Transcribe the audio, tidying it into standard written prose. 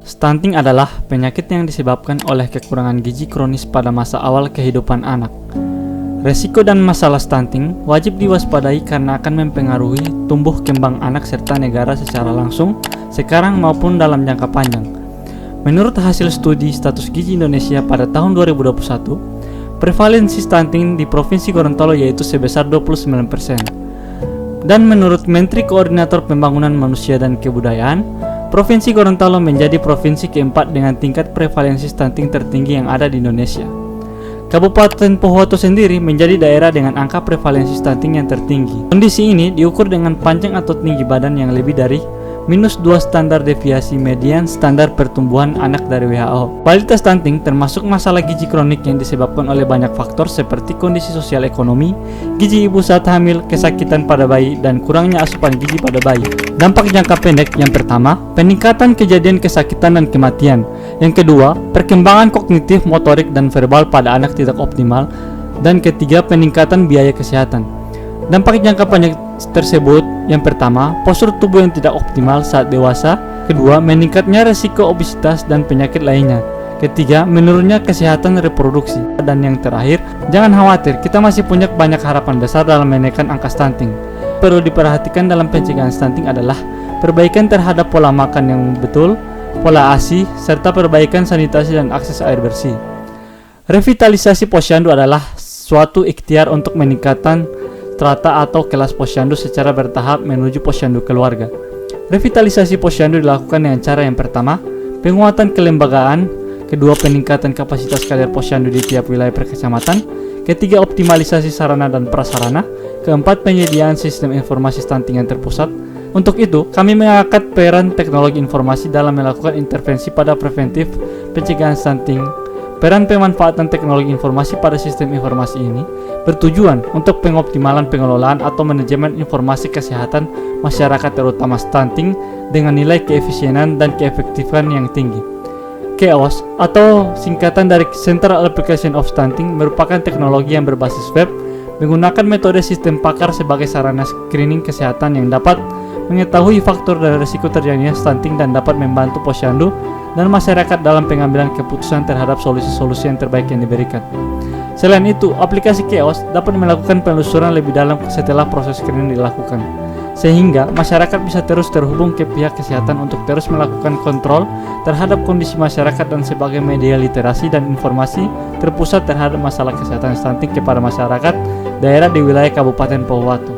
Stunting adalah penyakit yang disebabkan oleh kekurangan gizi kronis pada masa awal kehidupan anak. Resiko dan masalah stunting wajib diwaspadai karena akan mempengaruhi tumbuh kembang anak serta negara secara langsung, sekarang maupun dalam jangka panjang. Menurut hasil studi status gizi Indonesia pada tahun 2021, prevalensi stunting di Provinsi Gorontalo yaitu sebesar 29%. Dan menurut Menteri Koordinator Pembangunan Manusia dan Kebudayaan, Provinsi Gorontalo menjadi provinsi keempat dengan tingkat prevalensi stunting tertinggi yang ada di Indonesia. Kabupaten Pohuwato sendiri menjadi daerah dengan angka prevalensi stunting yang tertinggi. Kondisi ini diukur dengan panjang atau tinggi badan yang lebih dari -2 standar deviasi median standar pertumbuhan anak dari WHO. Kualitas stunting termasuk masalah gizi kronik yang disebabkan oleh banyak faktor seperti kondisi sosial ekonomi, gizi ibu saat hamil, kesakitan pada bayi, dan kurangnya asupan gizi pada bayi. Dampak jangka pendek yang pertama, peningkatan kejadian kesakitan dan kematian. Yang kedua, perkembangan kognitif, motorik, dan verbal pada anak tidak optimal. Dan ketiga, peningkatan biaya kesehatan. Dampak jangka panjang tersebut, yang pertama, postur tubuh yang tidak optimal saat dewasa. Kedua, meningkatnya resiko obesitas dan penyakit lainnya. Ketiga, menurunnya kesehatan reproduksi. Dan yang terakhir, jangan khawatir, kita masih punya banyak harapan besar dalam menekan angka stunting. Perlu diperhatikan dalam pencegahan stunting adalah perbaikan terhadap pola makan yang betul, pola ASI, serta perbaikan sanitasi dan akses air bersih. Revitalisasi posyandu adalah suatu ikhtiar untuk meningkatkan strata atau kelas posyandu secara bertahap menuju posyandu keluarga. Revitalisasi posyandu dilakukan dengan cara yang pertama, penguatan kelembagaan, kedua, peningkatan kapasitas kader posyandu di tiap wilayah perkecamatan, ketiga, optimalisasi sarana dan prasarana, keempat, penyediaan sistem informasi stunting yang terpusat. Untuk itu, kami mengangkat peran teknologi informasi dalam melakukan intervensi pada preventif pencegahan stunting. Peran pemanfaatan teknologi informasi pada sistem informasi ini bertujuan untuk pengoptimalan pengelolaan atau manajemen informasi kesehatan masyarakat terutama stunting dengan nilai keefisienan dan keefektifan yang tinggi. CAOS atau singkatan dari Central Application of Stunting merupakan teknologi yang berbasis web menggunakan metode sistem pakar sebagai sarana screening kesehatan yang dapat mengetahui faktor dan risiko terjadinya stunting dan dapat membantu posyandu dan masyarakat dalam pengambilan keputusan terhadap solusi-solusi yang terbaik yang diberikan. Selain itu, aplikasi CAOS dapat melakukan penelusuran lebih dalam setelah proses screening dilakukan, sehingga masyarakat bisa terus terhubung ke pihak kesehatan untuk terus melakukan kontrol terhadap kondisi masyarakat dan sebagai media literasi dan informasi terpusat terhadap masalah kesehatan stunting kepada masyarakat daerah di wilayah Kabupaten Pohuwato.